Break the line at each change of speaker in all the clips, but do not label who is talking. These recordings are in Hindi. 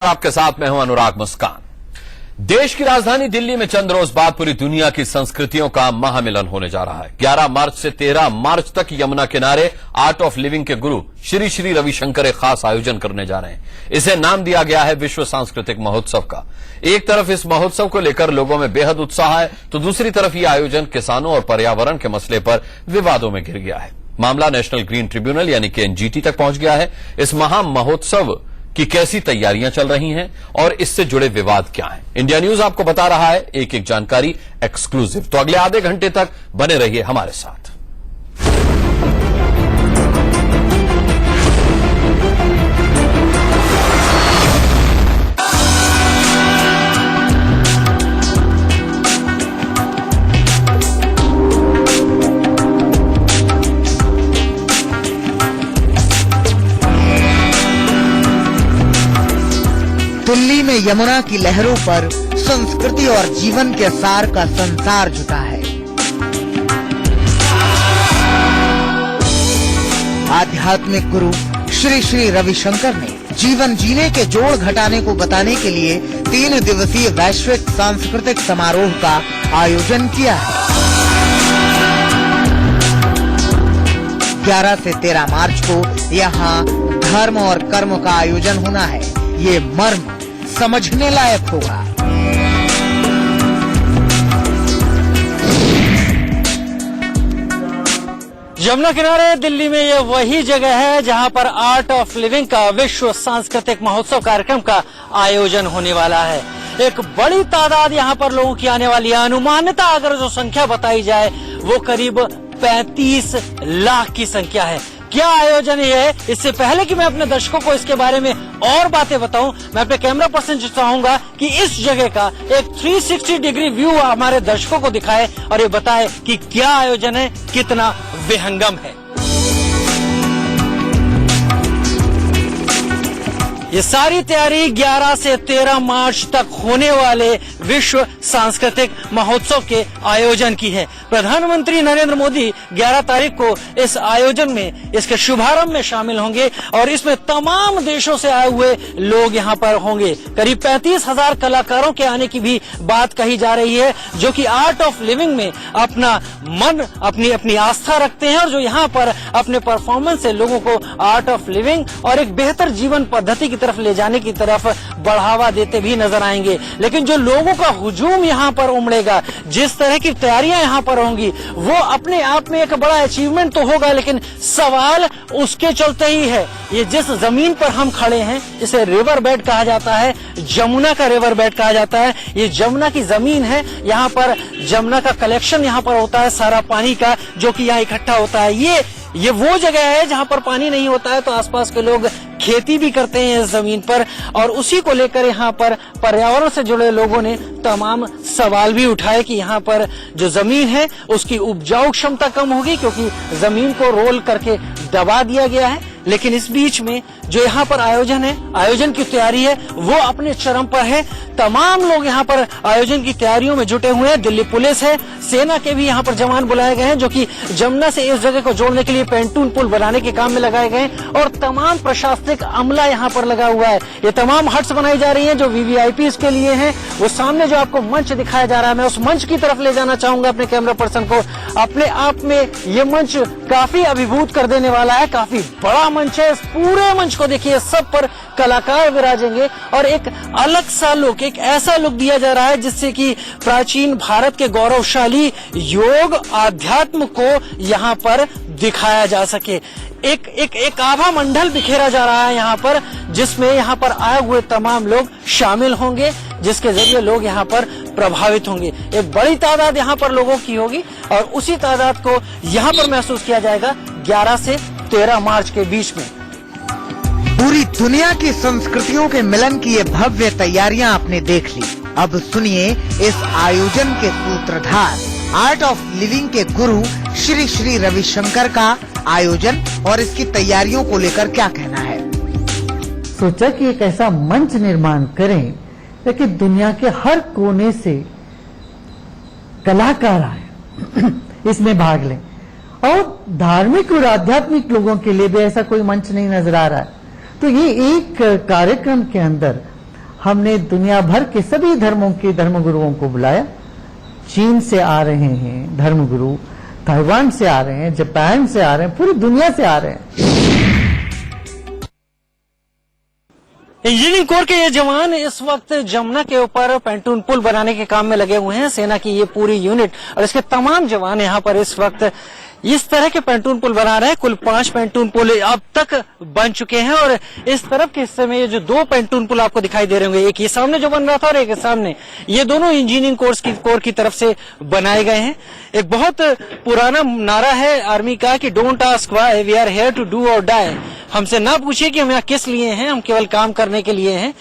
आपके साथ मैं हूं अनुराग मुस्कान। देश की राजधानी दिल्ली में चंद रोज बाद पूरी दुनिया की संस्कृतियों का महामिलन होने जा रहा है। 11 मार्च से 13 मार्च तक यमुना किनारे आर्ट ऑफ लिविंग के गुरु श्री श्री रविशंकर एक खास आयोजन करने जा रहे हैं। इसे नाम दिया गया है विश्व सांस्कृतिक महोत्सव का। एक तरफ इस महोत्सव को लेकर लोगों में बेहद उत्साह है, तो दूसरी तरफ यह आयोजन किसानों और पर्यावरण के मसले पर विवादों में घिर गया है। मामला नेशनल ग्रीन ट्रिब्यूनल यानी कि एनजीटी तक पहुंच गया है। इस महा महोत्सव की कैसी तैयारियां चल रही हैं और इससे जुड़े विवाद क्या हैं, इंडिया न्यूज आपको बता रहा है एक एक जानकारी एक्सक्लूसिव। तो अगले आधे घंटे तक बने रहिए हमारे साथ।
दिल्ली में यमुना की लहरों पर संस्कृति और जीवन के सार का संसार जुटा है। आध्यात्मिक गुरु श्री श्री रविशंकर ने जीवन जीने के जोड़ घटाने को बताने के लिए 3 दिवसीय वैश्विक सांस्कृतिक समारोह का आयोजन किया है। 11 से 13 मार्च को यहाँ धर्म और कर्म का आयोजन होना है। ये मर्म समझने लायक होगा।
यमुना किनारे दिल्ली में ये वही जगह है जहां पर आर्ट ऑफ लिविंग का विश्व सांस्कृतिक महोत्सव कार्यक्रम का आयोजन होने वाला है। एक बड़ी तादाद यहां पर लोगों की आने वाली है। अनुमानित अगर जो संख्या बताई जाए वो करीब 35 लाख की संख्या है। क्या आयोजन है? इससे पहले कि मैं अपने दर्शकों को इसके बारे में और बातें बताऊं, मैं अपने कैमरा पर्सन से चाहूंगा कि इस जगह का एक 360 डिग्री व्यू हमारे दर्शकों को दिखाए और ये बताए कि क्या आयोजन है, कितना विहंगम है। ये सारी तैयारी 11 से 13 मार्च तक होने वाले विश्व सांस्कृतिक महोत्सव के आयोजन की है। प्रधानमंत्री नरेंद्र मोदी 11 तारीख को इस आयोजन में, इसके शुभारंभ में शामिल होंगे और इसमें तमाम देशों से आए हुए लोग यहाँ पर होंगे। करीब 35,000 कलाकारों के आने की भी बात कही जा रही है, जो कि आर्ट ऑफ लिविंग में अपना मन, अपनी आस्था रखते हैं और जो यहाँ पर अपने परफॉर्मेंस से लोगों को आर्ट ऑफ लिविंग और एक बेहतर जीवन पद्धति की तरफ ले जाने की तरफ बढ़ावा देते भी नजर आएंगे। लेकिन जो लोगों का हुजूम यहाँ पर उमड़ेगा, जिस तरह की तैयारियां यहाँ पर होंगी, वो अपने आप में एक बड़ा अचीवमेंट तो होगा, लेकिन सवाल उसके चलते ही है। ये जिस जमीन पर हम खड़े हैं इसे रिवर बेड कहा जाता है, जमुना का रिवर बेड कहा जाता है। ये जमुना की जमीन है, यहाँ पर जमुना का कलेक्शन यहाँ पर होता है, सारा पानी का जो कि यहाँ इकट्ठा होता है। ये वो जगह है जहाँ पर पानी नहीं होता है तो आसपास के लोग खेती भी करते हैं इस जमीन पर, और उसी को लेकर यहाँ पर पर्यावरण से जुड़े लोगों ने तमाम सवाल भी उठाए कि यहाँ पर जो जमीन है उसकी उपजाऊ क्षमता कम होगी क्योंकि जमीन को रोल करके दबा दिया गया है। लेकिन इस बीच में जो यहाँ पर आयोजन है, आयोजन की तैयारी है, वो अपने चरम पर है। तमाम लोग यहाँ पर आयोजन की तैयारियों में जुटे हुए हैं। दिल्ली पुलिस है, सेना के भी यहाँ पर जवान बुलाए गए हैं जो कि जमुना से इस जगह को जोड़ने के लिए पेंटून पुल बनाने के काम में लगाए गए हैं, और तमाम प्रशासनिक अमला यहाँ पर लगा हुआ है। ये तमाम हट्स बनाई जा रही है जो वीवीआईपी के लिए है। वो सामने जो आपको मंच दिखाया जा रहा है, मैं उस मंच की तरफ ले जाना चाहूंगा अपने कैमरा पर्सन को। अपने आप में ये मंच काफी अभिभूत कर देने वाला है, काफी बड़ा मंच है। इस पूरे मंच को देखिए, सब पर कलाकार विराजेंगे और एक अलग सा लुक, एक ऐसा लुक दिया जा रहा है जिससे कि प्राचीन भारत के गौरवशाली योग आध्यात्म को यहाँ पर दिखाया जा सके। एक आभा मंडल बिखेरा जा रहा है यहाँ पर, जिसमें यहाँ पर आए हुए तमाम लोग शामिल होंगे, जिसके जरिए लोग यहाँ पर प्रभावित होंगे। एक बड़ी तादाद यहाँ पर लोगों की होगी और उसी तादाद को यहाँ पर महसूस किया जाएगा 11 से 13 मार्च के बीच में।
पूरी दुनिया की संस्कृतियों के मिलन की ये भव्य तैयारियां आपने देख ली। अब सुनिए इस आयोजन के सूत्रधार, आर्ट ऑफ लिविंग के गुरु श्री श्री रविशंकर का आयोजन और इसकी तैयारियों को लेकर क्या कहना है।
सोचा कि एक ऐसा मंच निर्माण करें ताकि दुनिया के हर कोने से कलाकार आए, इसमें भाग लें, और धार्मिक और आध्यात्मिक लोगों के लिए भी ऐसा कोई मंच नहीं नजर आ रहा है। तो ये एक कार्यक्रम के अंदर हमने दुनिया भर के सभी धर्मों के धर्मगुरुओं को बुलाया। चीन से आ रहे हैं धर्मगुरु, ताइवान से आ रहे हैं, जापान से आ रहे हैं, पूरी दुनिया से आ रहे हैं।
इंजीनियरिंग कोर के ये जवान इस वक्त जमुना के ऊपर पैंटून पुल बनाने के काम में लगे हुए हैं। सेना की ये पूरी यूनिट और इसके तमाम जवान यहाँ पर इस वक्त इस तरह के पैंटून पुल बना रहे हैं। कुल 5 पैंटून पुल अब तक बन चुके हैं और इस तरफ के हिस्से में ये जो 2 पैंटून पुल आपको दिखाई दे रहे होंगे, एक ये सामने जो बन रहा था और एक सामने, ये दोनों इंजीनियरिंग कोर की तरफ से बनाए गए हैं। एक बहुत पुराना नारा है आर्मी का कि don't ask why, we are here to do or die. हमसे ना पूछिए कि हम यहाँ किस लिए हैं, हम केवल काम करने के लिए हैं।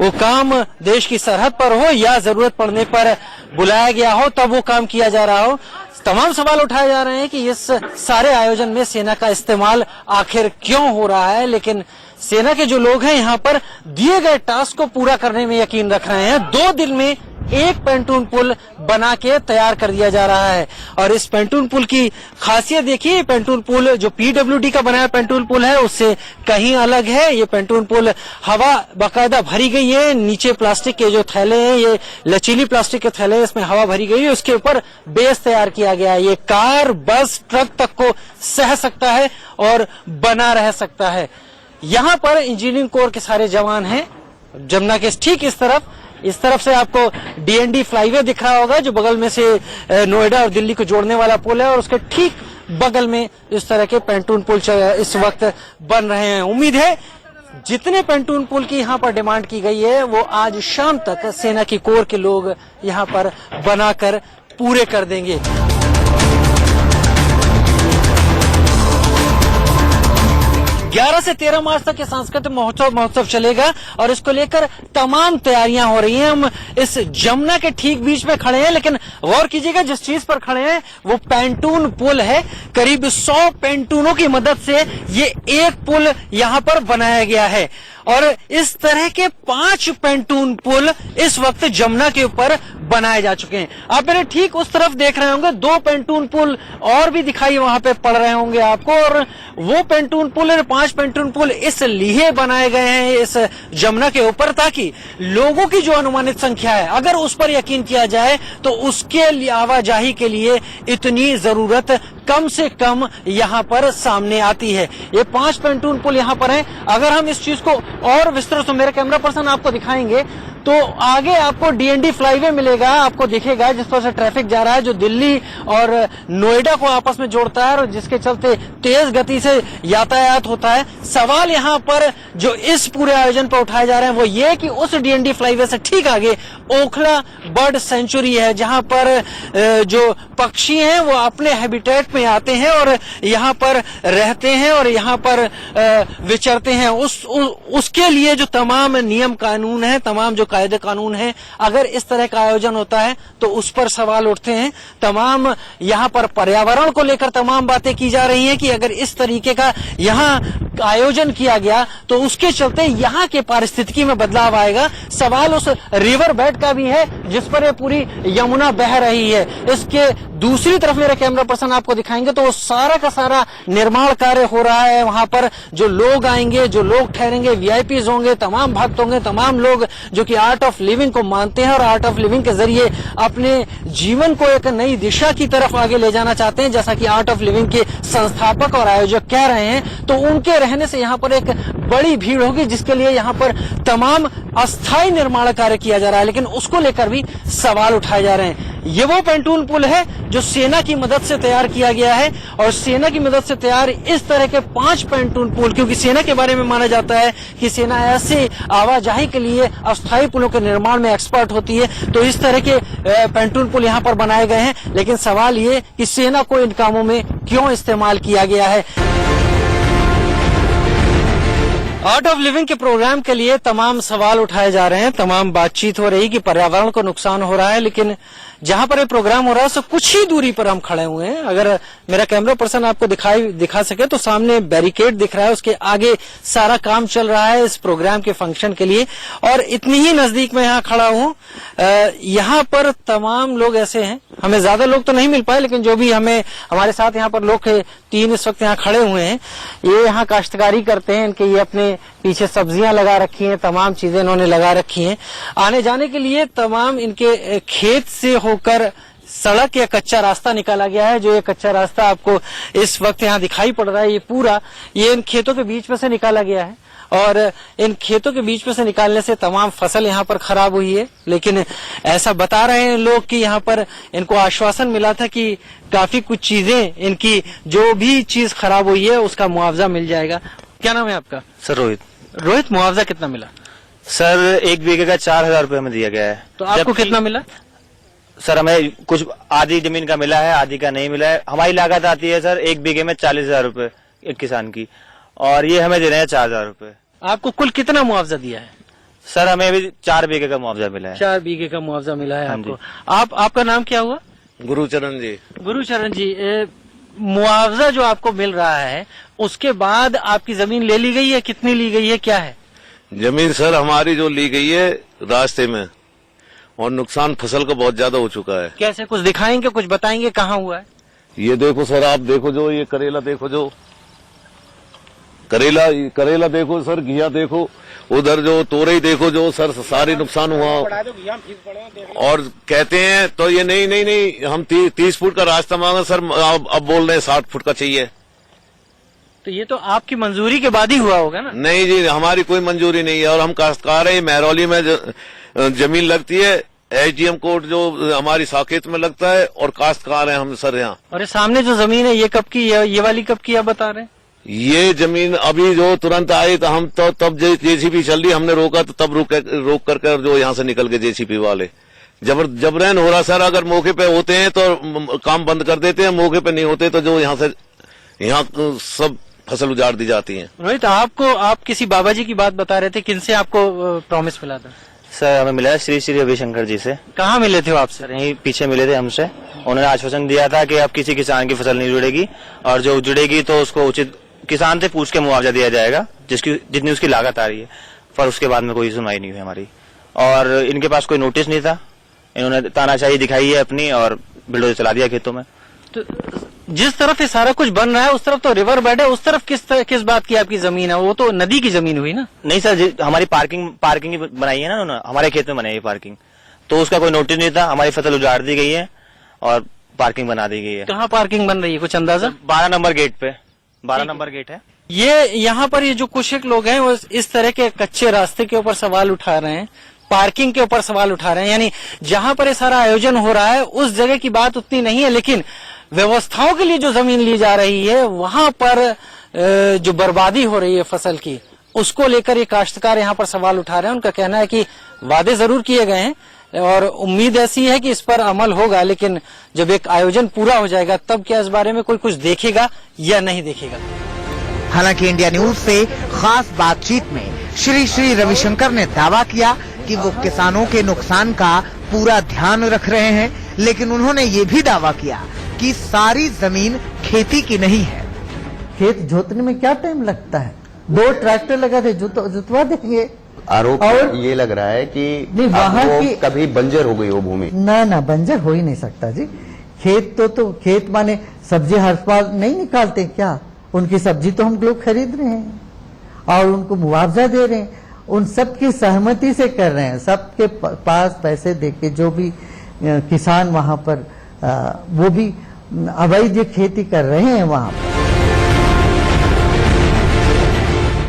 वो काम देश की सरहद पर हो या जरूरत पड़ने पर बुलाया गया हो तब वो काम किया जा रहा हो। तमाम सवाल उठाए जा रहे हैं कि इस सारे आयोजन में सेना का इस्तेमाल आखिर क्यों हो रहा है, लेकिन सेना के जो लोग हैं यहाँ पर दिए गए टास्क को पूरा करने में यकीन रख रहे हैं। 2 दिन में एक पैंटून पुल बना के तैयार कर दिया जा रहा है और इस पैंटून पुल की खासियत देखिए। पैंटून पुल जो पीडब्ल्यूडी का बनाया पैंटून पुल है उससे कहीं अलग है। ये पैंटून पुल हवा बाकायदा भरी गई है, नीचे प्लास्टिक के जो थैले हैं, ये लचीली प्लास्टिक के थैले हैं, इसमें हवा भरी गई है, उसके ऊपर बेस तैयार किया गया है। ये कार, बस, ट्रक तक को सह सकता है और बना रह सकता है। यहाँ पर इंजीनियरिंग कोर के सारे जवान हैं। जमुना के ठीक इस तरफ से आपको डीएनडी फ्लाईवे दिख रहा होगा जो बगल में से नोएडा और दिल्ली को जोड़ने वाला पुल है और उसके ठीक बगल में इस तरह के पैंटून पुल इस वक्त बन रहे हैं। उम्मीद है जितने पैंटून पुल की यहाँ पर डिमांड की गई है वो आज शाम तक सेना की कोर के लोग यहाँ पर बनाकर पूरे कर देंगे। 11 से 13 मार्च तक ये सांस्कृतिक महोत्सव चलेगा और इसको लेकर तमाम तैयारियां हो रही हैं। हम इस जमुना के ठीक बीच में खड़े हैं, लेकिन गौर कीजिएगा जिस चीज पर खड़े हैं वो पैंटून पुल है। करीब 100 पैंटूनों की मदद से ये एक पुल यहाँ पर बनाया गया है और इस तरह के 5 पैंटून पुल इस वक्त जमुना के ऊपर बनाए जा चुके हैं। आप मेरे ठीक उस तरफ देख रहे होंगे 2 पैंटून पुल और भी दिखाई वहां पे पड़ रहे होंगे आपको और वो पैंटून पुल और 5 पैंटून पुल इसलिए बनाए गए हैं इस जमुना के ऊपर ताकि लोगों की जो अनुमानित संख्या है अगर उस पर यकीन किया जाए तो उसके लिए आवाजाही के लिए इतनी जरूरत कम से कम यहाँ पर सामने आती है। ये 5 पैंटून पुल यहाँ पर हैं। अगर हम इस चीज को और विस्तृत, तो मेरे कैमरा पर्सन आपको दिखाएंगे तो आगे आपको डीएनडी फ्लाईवे मिलेगा, आपको दिखेगा जिस तरह से ट्रैफिक जा रहा है जो दिल्ली और नोएडा को आपस में जोड़ता है और जिसके चलते तेज गति से यातायात होता है। सवाल यहाँ पर जो इस पूरे आयोजन पर उठाए जा रहे हैं वो ये कि उस डीएनडी फ्लाईवे से ठीक आगे ओखला बर्ड सेंचुरी है जहाँ पर जो पक्षी हैं वो अपने हैबिटेट में आते हैं और यहाँ पर रहते हैं और यहाँ पर विचरते हैं। उसके लिए जो तमाम नियम कानून है, तमाम जो कायदे कानून है, अगर इस तरह का आयोजन होता है तो उस पर सवाल उठते हैं। तमाम यहाँ पर पर्यावरण को लेकर तमाम बातें की जा रही हैं कि अगर इस तरीके का यहाँ आयोजन किया गया तो उसके चलते यहाँ के पारिस्थितिकी में बदलाव आएगा। सवाल उस रिवर बेड का भी है जिस पर ये पूरी यमुना बह रही है। इसके दूसरी तरफ मेरे कैमरा पर्सन आपको दिखाएंगे तो वो सारा का सारा निर्माण कार्य हो रहा है। वहां पर जो लोग आएंगे, जो लोग ठहरेंगे, वीआईपीज होंगे, तमाम भक्त होंगे, तमाम लोग जो कि आर्ट ऑफ लिविंग को मानते हैं और आर्ट ऑफ लिविंग के जरिए अपने जीवन को एक नई दिशा की तरफ आगे ले जाना चाहते हैं, जैसा कि आर्ट ऑफ लिविंग के संस्थापक और आयोजक कह रहे हैं। तो उनके रहने से यहाँ पर एक बड़ी भीड़ होगी जिसके लिए यहाँ पर तमाम अस्थायी निर्माण कार्य किया जा रहा है, लेकिन उसको लेकर भी सवाल उठाए जा रहे हैं। ये वो पैंटून पुल है जो सेना की मदद से तैयार किया गया है और सेना की मदद से तैयार इस तरह के 5 पैंटून पुल, क्योंकि सेना के बारे में माना जाता है कि सेना ऐसे आवाजाही के लिए अस्थायी पुलों के निर्माण में एक्सपर्ट होती है, तो इस तरह के पैंटून पुल यहाँ पर बनाए गए हैं। लेकिन सवाल ये कि सेना को इन कामों में क्यों इस्तेमाल किया गया है। आर्ट ऑफ लिविंग के प्रोग्राम के लिए तमाम सवाल उठाए जा रहे हैं, तमाम बातचीत हो रही कि पर्यावरण को नुकसान हो रहा है, लेकिन जहां पर ये प्रोग्राम हो रहा है उससे कुछ ही दूरी पर हम खड़े हुए हैं। अगर मेरा कैमरा पर्सन आपको दिखा सके तो सामने बैरिकेड दिख रहा है, उसके आगे सारा काम चल रहा है इस प्रोग्राम के फंक्शन के लिए और इतनी ही नजदीक में यहाँ खड़ा हूँ। यहाँ पर तमाम लोग ऐसे हैं, हमें ज्यादा लोग तो नहीं मिल पाए लेकिन जो भी हमारे साथ यहाँ पर लोग थे तीन इस वक्त यहाँ खड़े हुए हैं, ये यहाँ काश्तकारी करते हैं। इनके ये अपने पीछे सब्जियां लगा रखी हैं, तमाम चीजें इन्होंने लगा रखी हैं। आने जाने के लिए तमाम इनके खेत से होकर सड़क या कच्चा रास्ता निकाला गया है। जो ये कच्चा रास्ता आपको इस वक्त यहाँ दिखाई पड़ रहा है, ये पूरा ये इन खेतों के बीच में से निकाला गया है और इन खेतों के बीच में से निकालने से तमाम फसल यहाँ पर खराब हुई है। लेकिन ऐसा बता रहे हैं लोग कि यहाँ पर इनको आश्वासन मिला था कि काफी कुछ चीजें, इनकी जो भी चीज खराब हुई है उसका मुआवजा मिल जाएगा। क्या नाम है आपका?
सर रोहित।
रोहित, मुआवजा कितना मिला?
सर 1 बीघे का 4,000 रुपये हमें दिया गया है।
तो आपको कितना मिला?
सर हमें कुछ आधी जमीन का मिला है, आधी का नहीं मिला है। हमारी लागत आती है सर 1 बीघे में 40,000 रुपये एक किसान की, और ये हमें दे रहे हैं 4,000 रुपये।
आपको कुल कितना मुआवजा दिया है?
सर हमें अभी 4 बीघे का मुआवजा मिला है।
4 बीघे का मुआवजा मिला है
हाँ
आपको। आपका नाम क्या हुआ?
गुरुचरण जी।
गुरुचरण जी, मुआवजा जो आपको मिल रहा है उसके बाद आपकी जमीन ले ली गई है? कितनी ली गई है, क्या है?
जमीन सर हमारी जो ली गई है रास्ते में, और नुकसान फसल का बहुत ज्यादा हो चुका है।
कैसे, कुछ दिखाएंगे, कुछ बताएंगे कहाँ हुआ है?
ये देखो सर, आप देखो, जो ये करेला देखो, जो करेला देखो सर, घिया देखो, उधर जो तोरई देखो, जो सर सारी नुकसान हुआ। और कहते हैं तो ये नहीं हम 30 फुट का रास्ता मांगा सर, अब बोल रहे हैं 60 फुट का चाहिए।
तो ये तो आपकी मंजूरी के बाद ही हुआ होगा ना?
नहीं जी, हमारी कोई मंजूरी नहीं है। और हम काश्तकार हैं, महरौली में जमीन लगती है, एसडीएम कोर्ट जो हमारी साकेत में लगता है, और काश्तकार हैं हम सर यहाँ।
और ये सामने जो जमीन है ये कब की, ये वाली कब की आप बता रहे हैं?
ये जमीन अभी जो तुरंत आई तो हम तो तब जेसीबी चल रही, हमने रोका तो तब रोक करके जो यहाँ से निकल गए जेसीबी वाले। जबरन हो रहा सर, अगर मौके पे होते हैं तो काम बंद कर देते हैं, मौके पे नहीं होते तो जो यहाँ सब फसल उजाड़ दी जाती है।
रोहित, आप किसी बाबा जी की बात बता रहे थे, किनसे आपको प्रॉमिस मिला था?
सर हमें मिला है श्री रविशंकर जी से।
कहाँ मिले थे वो आपसे?
सर यहीं पीछे मिले थे हमसे। उन्होंने आश्वासन दिया था कि अब किसी किसान की फसल नहीं जुड़ेगी, और जो जुड़ेगी तो उसको उचित किसान से पूछ के मुआवजा दिया जाएगा जितनी उसकी लागत आ रही है। पर उसके बाद में कोई सुनवाई नहीं हुई हमारी, और इनके पास कोई नोटिस नहीं था। इन्होंने तानाशाही दिखाई है अपनी और बिल्डोजर चला दिया खेतों में।
तो जिस तरफ ये सारा कुछ बन रहा है उस तरफ तो रिवर बेड है, उस तरफ किस बात की आपकी जमीन है? वो तो नदी की जमीन हुई ना?
नहीं सर, हमारी पार्किंग ही बनाई है ना उन्होंने, हमारे खेत में बनाई है पार्किंग, तो उसका कोई नोटिस नहीं था। हमारी फसल उजाड़ दी गई है और पार्किंग बना दी गई है।
कहाँ पार्किंग बन रही है, कुछ अंदाजा?
12 नंबर गेट पे, 12 नंबर गेट है।
ये यहाँ पर ये जो कुछ एक लोग हैं वो इस तरह के कच्चे रास्ते के ऊपर सवाल उठा रहे हैं, पार्किंग के ऊपर सवाल उठा रहे हैं। यानी जहां पर ये सारा आयोजन हो रहा है उस जगह की बात उतनी नहीं है, लेकिन व्यवस्थाओं के लिए जो जमीन ली जा रही है वहां पर जो बर्बादी हो रही है फसल की, उसको लेकर ये काश्तकार यहाँ पर सवाल उठा रहे हैं। उनका कहना है कि वादे जरूर किए गए हैं और उम्मीद ऐसी है कि इस पर अमल होगा, लेकिन जब एक आयोजन पूरा हो जाएगा तब क्या इस बारे में कोई कुछ देखेगा या नहीं देखेगा।
हालांकि इंडिया न्यूज से खास बातचीत में श्री रविशंकर ने दावा किया कि वो किसानों के नुकसान का पूरा ध्यान रख रहे हैं, लेकिन उन्होंने ये भी दावा किया कि सारी जमीन खेती की नहीं है।
खेत जोतने में क्या टाइम लगता है? 2 ट्रैक्टर लगा दे, जुतवा देंगे।
आरोप
और
ये लग रहा है कि
नहीं, वहाँ
वो
की
कभी बंजर हो गई वो भूमि।
ना बंजर हो ही नहीं सकता जी। खेत तो खेत माने सब्जी हर बार नहीं निकालते क्या? उनकी सब्जी तो हम लोग खरीद रहे हैं और उनको मुआवजा दे रहे हैं, उन सब की सहमति से कर रहे हैं। सबके पास पैसे देके जो भी किसान वहां पर वो भी अवैध खेती कर रहे हैं वहां पर।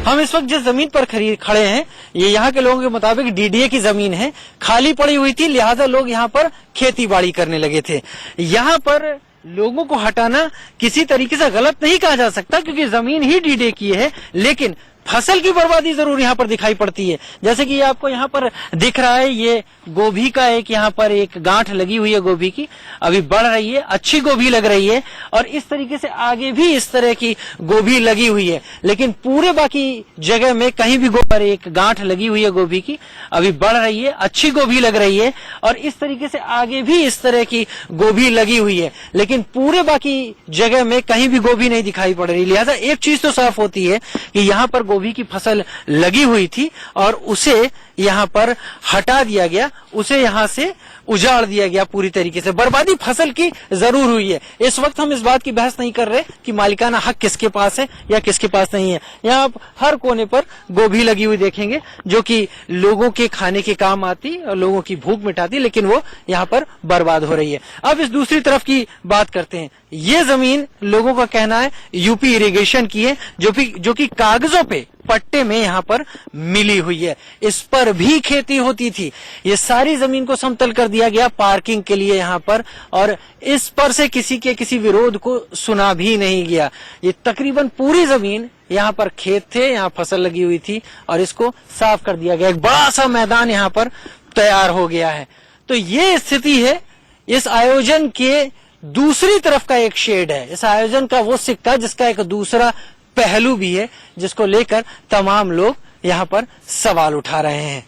हम इस वक्त जिस जमीन पर खड़े हैं ये यहाँ के लोगों के मुताबिक डीडीए की जमीन है, खाली पड़ी हुई थी, लिहाजा लोग यहाँ पर खेती बाड़ी करने लगे थे। यहाँ पर लोगों को हटाना किसी तरीके से गलत नहीं कहा जा सकता क्योंकि जमीन ही डीडीए की है, लेकिन फसल की बर्बादी जरूर यहाँ पर दिखाई पड़ती है। जैसे कि आपको यहाँ पर दिख रहा है, ये गोभी का यहाँ पर एक गांठ लगी हुई है गोभी की, अभी बढ़ रही है, अच्छी गोभी लग रही है और इस तरीके से आगे भी इस तरह की गोभी लगी हुई है, लेकिन पूरे बाकी जगह में कहीं भी पर एक गांठ लगी हुई है गोभी की, अभी बढ़ रही है, अच्छी गोभी लग रही है और इस तरीके से आगे भी इस तरह की गोभी लगी हुई है, लेकिन पूरे बाकी जगह में कहीं भी गोभी नहीं दिखाई पड़ रही। लिहाजा एक चीज तो साफ होती है कि यहाँ पर गोभी की फसल लगी हुई थी और उसे यहाँ पर हटा दिया गया, उसे यहाँ से उजाड़ दिया गया पूरी तरीके से। बर्बादी फसल की जरूर हुई है। इस वक्त हम इस बात की बहस नहीं कर रहे कि मालिकाना हक किसके पास है या किसके पास नहीं है। यहाँ आप हर कोने पर गोभी लगी हुई देखेंगे जो कि लोगों के खाने के काम आती और लोगों की भूख मिटाती, लेकिन वो यहाँ पर बर्बाद हो रही है। अब इस दूसरी तरफ की बात करते हैं। ये जमीन लोगों का कहना है यूपी इरिगेशन की है, जो कि कागजों पे पट्टे में यहाँ पर मिली हुई है। इस पर भी खेती होती थी। ये सारी जमीन को समतल कर दिया गया पार्किंग के लिए यहाँ पर, और इस पर से किसी विरोध को सुना भी नहीं गया। ये तकरीबन पूरी जमीन यहाँ पर खेत थे, यहाँ फसल लगी हुई थी और इसको साफ कर दिया गया। एक बड़ा सा मैदान यहाँ पर तैयार हो गया है। तो ये स्थिति है। इस आयोजन के दूसरी तरफ का एक शेड है। इस आयोजन का वो सिक्का जिसका एक दूसरा पहलू भी है, जिसको लेकर तमाम लोग यहाँ पर सवाल उठा रहे हैं।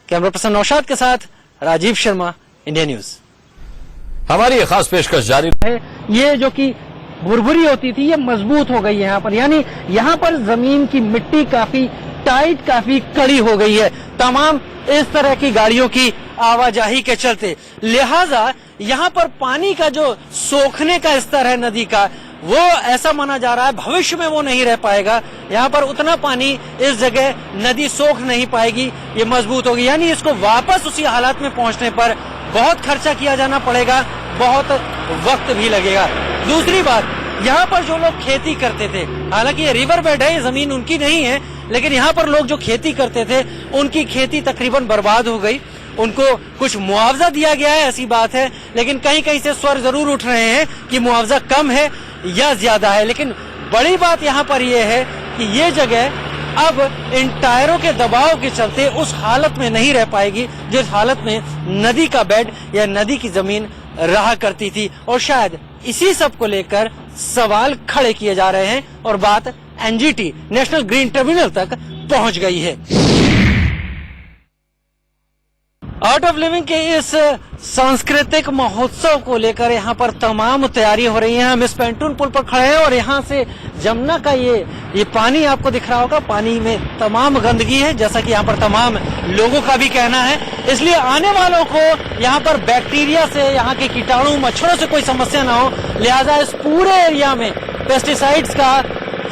कैमरा पर्सन नौशाद के साथ राजीव शर्मा, इंडिया न्यूज।
हमारी ये खास पेशकश जारी
है। ये जो कि भुरभुरी होती थी ये मजबूत हो गई है यहाँ पर, यानी यहाँ पर जमीन की मिट्टी काफी टाइट, काफी कड़ी हो गई है तमाम इस तरह की गाड़ियों की आवाजाही के चलते। लिहाजा यहाँ पर पानी का जो सोखने का स्तर है नदी का, वो ऐसा माना जा रहा है भविष्य में वो नहीं रह पाएगा। यहाँ पर उतना पानी इस जगह नदी सोख नहीं पाएगी, ये मजबूत होगी। यानी इसको वापस उसी हालात में पहुंचने पर बहुत खर्चा किया जाना पड़ेगा, बहुत वक्त भी लगेगा। दूसरी बात, यहाँ पर जो लोग खेती करते थे, हालांकि ये रिवर बेड है, ये जमीन उनकी नहीं है, लेकिन यहाँ पर लोग जो खेती करते थे उनकी खेती तकरीबन बर्बाद हो गई। उनको कुछ मुआवजा दिया गया है, ऐसी बात है, लेकिन कहीं कहीं से स्वर जरूर उठ रहे हैं कि मुआवजा कम है या ज्यादा है। लेकिन बड़ी बात यहाँ पर यह है कि ये जगह अब इन टायरों के दबाव के चलते उस हालत में नहीं रह पाएगी जिस हालत में नदी का बेड या नदी की जमीन रहा करती थी। और शायद इसी सब को लेकर सवाल खड़े किए जा रहे हैं और बात एनजीटी, नेशनल ग्रीन ट्रिब्यूनल तक पहुंच गई है। आर्ट ऑफ लिविंग के इस सांस्कृतिक महोत्सव को लेकर यहाँ पर तमाम तैयारी हो रही है। हम इस पेंटून पुल पर खड़े हैं और यहाँ से जमुना का ये पानी आपको दिख रहा होगा। पानी में तमाम गंदगी है, जैसा कि यहाँ पर तमाम लोगों का भी कहना है। इसलिए आने वालों को यहाँ पर बैक्टीरिया से, यहाँ के कीटाणु मच्छरों से कोई समस्या ना हो, लिहाजा इस पूरे एरिया में पेस्टिसाइड्स का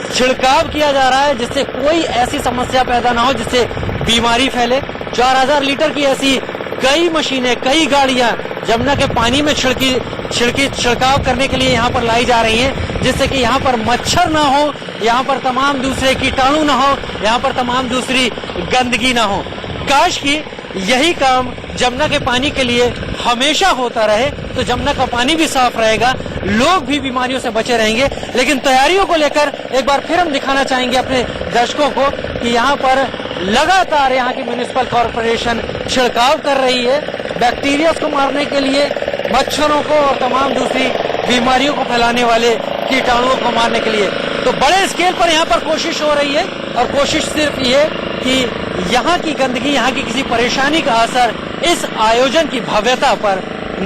छिड़काव किया जा रहा है, जिससे कोई ऐसी समस्या पैदा ना हो जिससे बीमारी फैले। 4000 लीटर की ऐसी कई मशीनें, कई गाड़ियां जमुना के पानी में छिड़काव करने के लिए यहाँ पर लाई जा रही हैं, जिससे कि यहाँ पर मच्छर ना हो, यहाँ पर तमाम दूसरे कीटाणु ना हो, यहाँ पर तमाम दूसरी गंदगी ना हो। काश कि यही काम जमुना के पानी के लिए हमेशा होता रहे, तो जमुना का पानी भी साफ रहेगा, लोग भी बीमारियों से बचे रहेंगे। लेकिन तैयारियों को लेकर एक बार फिर हम दिखाना चाहेंगे अपने दर्शकों को कि यहाँ पर लगातार यहाँ की म्युनिसिपल कॉर्पोरेशन छिड़काव कर रही है बैक्टीरिया को मारने के लिए, मच्छरों को और तमाम दूसरी बीमारियों को फैलाने वाले कीटाणुओं को मारने के लिए। तो बड़े स्केल पर यहाँ पर कोशिश हो रही है और कोशिश सिर्फ ये कि यहाँ की गंदगी, यहाँ की किसी परेशानी का असर इस आयोजन की भव्यता पर